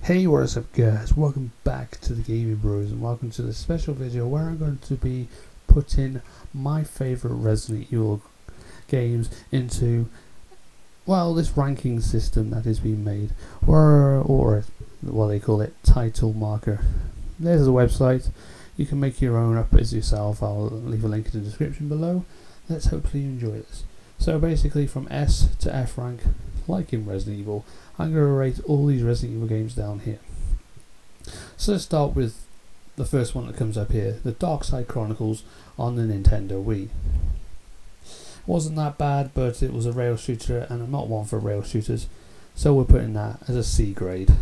Hey, what is up guys, welcome back to the Gaming Bros and welcome to this special video where I'm going to be putting my favourite Resident Evil games into, well, this ranking system that has been made, or what they call it, title marker. There's the website, you can make your own up as yourself. I'll leave a link in the description below. Let's hopefully you enjoy this. So basically from S to F rank, like in Resident Evil, I'm going to rate all these Resident Evil games down here. So let's start with the first one that comes up here, the Dark Side Chronicles on the Nintendo Wii. Wasn't that bad, but it was a rail shooter and I'm not one for rail shooters, so we're putting that as a C grade.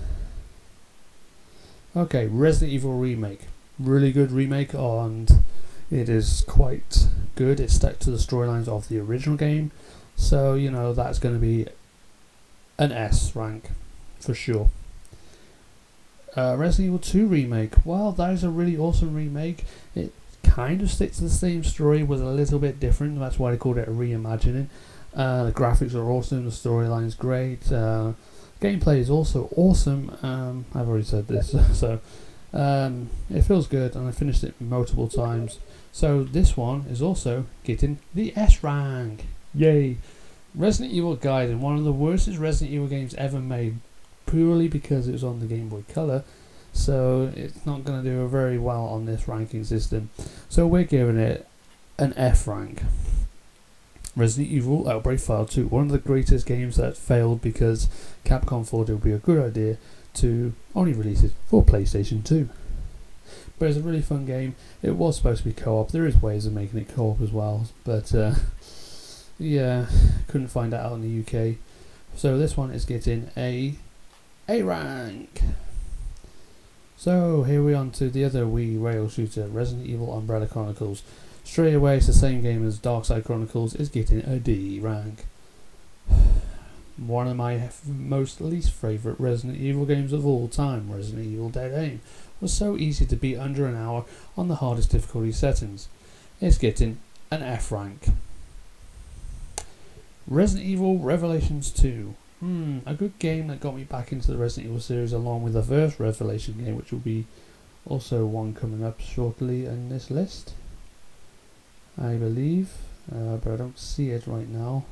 Okay, Resident Evil Remake. Really good remake, and it is quite good. It's stuck to the storylines of the original game, so you know that's going to be an S rank for sure. Resident Evil 2 remake. Well, that is a really awesome remake. It kind of sticks to the same story, was a little bit different. That's why they called it a reimagining. The graphics are awesome. The storyline's great. Gameplay is also awesome. I've already said this, so it feels good, and I finished it multiple times. So this one is also getting the S rank. Yay! Resident Evil Gaiden, one of the worstest Resident Evil games ever made, purely because it was on the Game Boy Color, so it's not going to do very well on this ranking system. So we're giving it an F rank. Resident Evil Outbreak File 2, one of the greatest games that failed because Capcom thought it would be a good idea to only release it for PlayStation 2. But it's a really fun game. It was supposed to be co-op. There is ways of making it co-op as well, but yeah, couldn't find that out in the UK. So this one is getting a rank. So here we on to the other Wii rail shooter, Resident Evil Umbrella Chronicles. Straight away it's the same game as Dark Side Chronicles, is getting a D rank. One of my most least favourite Resident Evil games of all time, Resident Evil Dead Aim, was so easy to beat under an hour on the hardest difficulty settings. It's getting an F rank. Resident Evil Revelations 2. A good game that got me back into the Resident Evil series, along with the first Revelation game, which will be also one coming up shortly in this list, I believe, but I don't see it right now.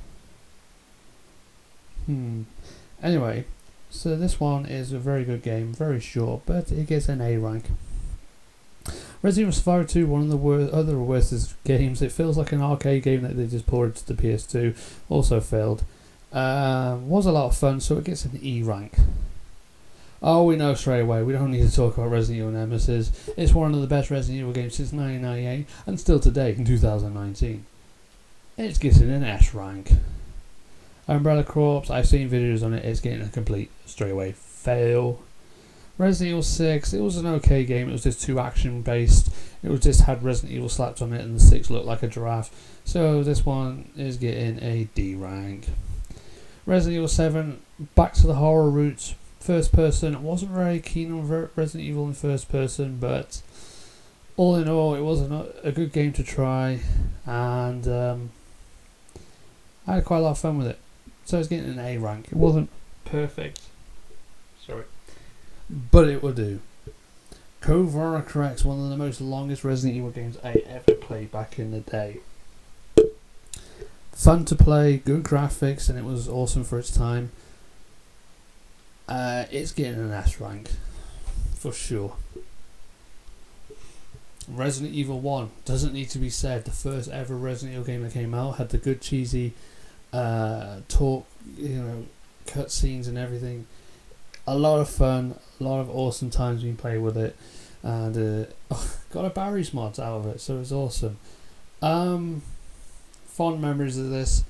Anyway, so this one is a very good game, very short, but it gets an A rank. Resident Evil Survivor 2, one of the other worstest games. It feels like an arcade game that they just ported to the PS2. Also failed. Was a lot of fun, so it gets an E rank. Oh, we know straight away. We don't need to talk about Resident Evil Nemesis. It's one of the best Resident Evil games since 1998, and still today in 2019. It's getting an S rank. Umbrella Corps, I've seen videos on it. It's getting a complete straight away fail. Resident Evil 6, it was an okay game. It was just too action based. It was just had Resident Evil slapped on it, and the 6 looked like a giraffe. So this one is getting a D rank. Resident Evil 7, back to the horror roots. First person, I wasn't very keen on Resident Evil in first person, but all in all, it was a good game to try, and I had quite a lot of fun with it. So it's getting an A rank. It wasn't perfect, sorry, but it will do. Code Veronica X, one of the most longest Resident Evil games I ever played back in the day. Fun to play, good graphics, and it was awesome for its time. It's getting an S rank, for sure. Resident Evil 1, doesn't need to be said. The first ever Resident Evil game that came out had the good cheesy talk, cutscenes and everything. A lot of fun, a lot of awesome times being played with it, and got a Barry's mods out of it, so it's awesome. Fond memories of this.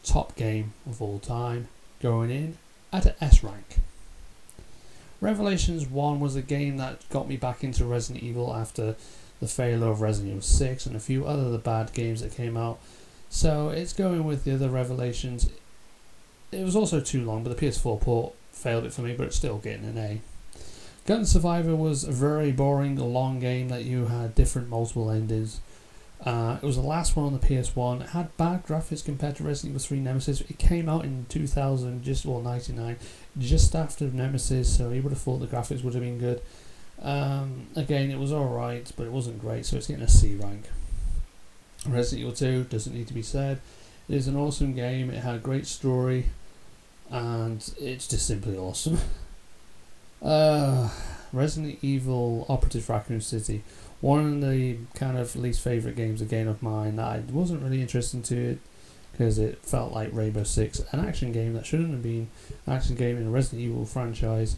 Top game of all time, going in at an S rank. Revelations 1 was a game that got me back into Resident Evil after the failure of Resident Evil 6 and a few other bad games that came out. So it's going with the other Revelations. It was also too long, but the PS4 port failed it for me, but it's still getting an A. Gun Survivor was a very boring, long game that you had different multiple endings. It was the last one on the PS1. It had bad graphics compared to Resident Evil 3 Nemesis. It came out in 2000, 99. just after Nemesis, so you would have thought the graphics would have been good. Again, it was alright, but it wasn't great, so it's getting a C rank. Resident Evil 2 doesn't need to be said. It is an awesome game, it had a great story, and it's just simply awesome. Resident Evil Operative Raccoon City, one of the kind of least favourite games again of mine. I wasn't really interested to it because it felt like Rainbow Six, an action game that shouldn't have been an action game in a Resident Evil franchise.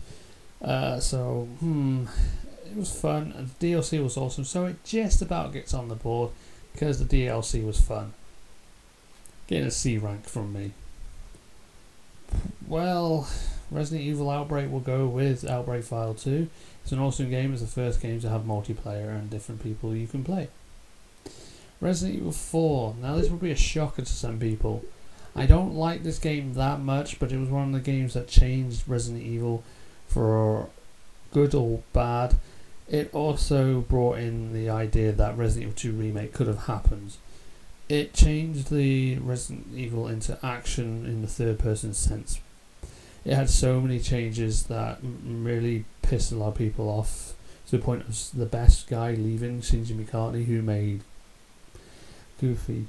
So it was fun, and the DLC was awesome, so it just about gets on the board because the DLC was fun. Getting a C rank from me. Well, Resident Evil Outbreak will go with Outbreak File 2. It's an awesome game. It's the first game to have multiplayer and different people you can play. Resident Evil 4. Now this will be a shocker to some people. I don't like this game that much, but it was one of the games that changed Resident Evil for good or bad. It also brought in the idea that Resident Evil 2 Remake could have happened. It changed the Resident Evil into action in the third person sense. It had so many changes that really pissed a lot of people off, to the point of the best guy leaving, Shinji Mikami, who made Goofy,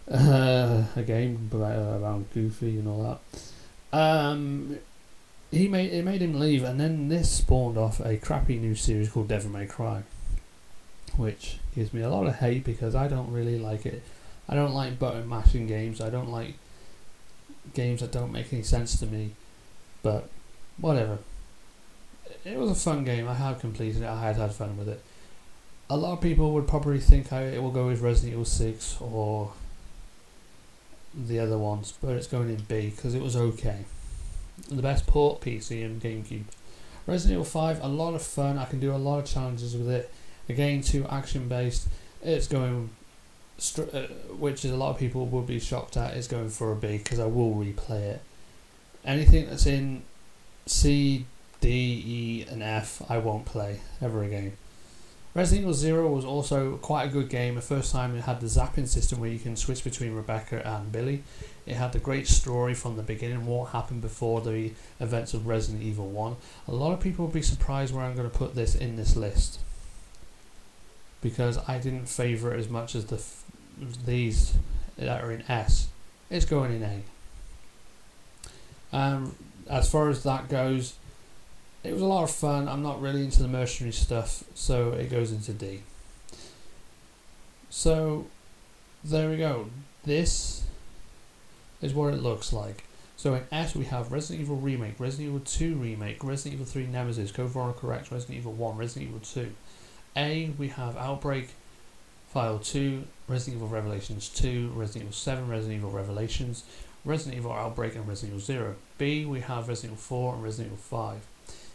a game around Goofy and all that. It made him leave, and then this spawned off a crappy new series called Devil May Cry, which gives me a lot of hate because I don't really like it. I don't like button mashing games. I don't like games that don't make any sense to me. But whatever. It was a fun game. I have completed it. I had fun with it. A lot of people would probably think it will go with Resident Evil 6 or the other ones, but it's going in B because it was okay. The best port, PC and GameCube. Resident Evil 5, a lot of fun. I can do a lot of challenges with it. Again, too action based. It's going, which is a lot of people will be shocked at. It's going for a B because I will replay it. Anything that's in C, D, E and F I won't play ever again. Resident Evil 0 was also quite a good game. The first time it had the zapping system where you can switch between Rebecca and Billy. It had the great story from the beginning, what happened before the events of Resident Evil 1. A lot of people will be surprised where I'm going to put this in this list, because I didn't favour it as much as these that are in S. It's going in A. As far as that goes, it was a lot of fun. I'm not really into the mercenary stuff, so it goes into D. So there we go. This is what it looks like. So in S we have Resident Evil Remake, Resident Evil 2 Remake, Resident Evil 3 Nemesis, Code Veronica X, Resident Evil 1, Resident Evil 2. A we have Outbreak File 2, Resident Evil Revelations 2, Resident Evil 7, Resident Evil Revelations, Resident Evil Outbreak and Resident Evil 0. B we have Resident Evil 4 and Resident Evil 5.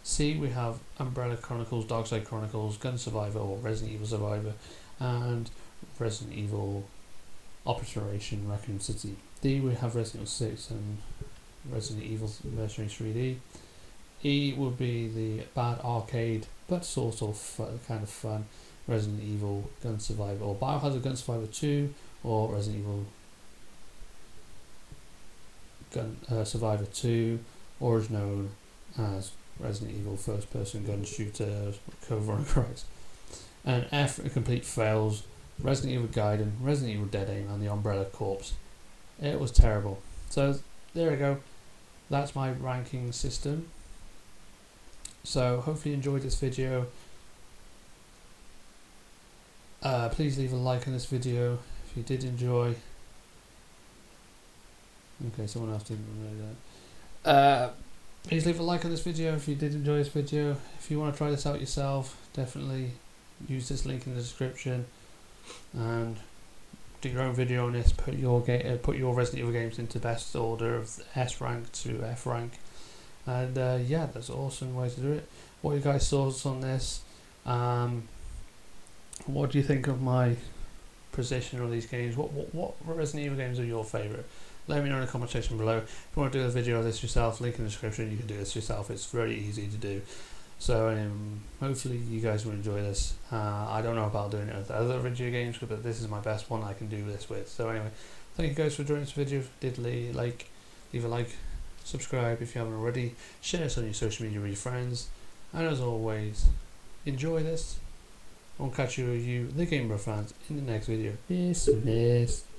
C we have Umbrella Chronicles, Darkside Chronicles, Gun Survivor or Resident Evil Survivor, and Resident Evil Operation Raccoon City. D we have Resident Evil 6 and Resident Evil Mercenaries 3D. E will be the bad arcade but sort of kind of fun Resident Evil Gun Survivor or Biohazard Gun Survivor 2 or Resident Evil Gun Survivor 2, or is known as Resident Evil First Person Gun Shooter Code Veronica X. And F complete fails, Resident Evil Gaiden, Resident Evil Dead Aim and the Umbrella Corps. It was terrible. So there we go. That's my ranking system. So hopefully you enjoyed this video. Please leave a like on this video if you did enjoy. Okay, someone else didn't know that. Please leave a like on this video if you did enjoy this video. If you want to try this out yourself, definitely use this link in the description and do your own video on this. Put your Resident Evil games into best order of S rank to F rank, and yeah, that's an awesome way to do it. What are you guys' thoughts on this? What do you think of my position on these games? What Resident Evil games are your favourite? Let me know in the comment section below. If you want to do a video of this yourself, link in the description, you can do this yourself. It's very easy to do. So hopefully you guys will enjoy this. I don't know about doing it with other video games, but this is my best one I can do this with. So anyway, thank you guys for joining this video. If you did leave a like, subscribe if you haven't already, share this on your social media with your friends, and as always, enjoy this. I'll catch you, the Gamebro fans, in the next video. Peace.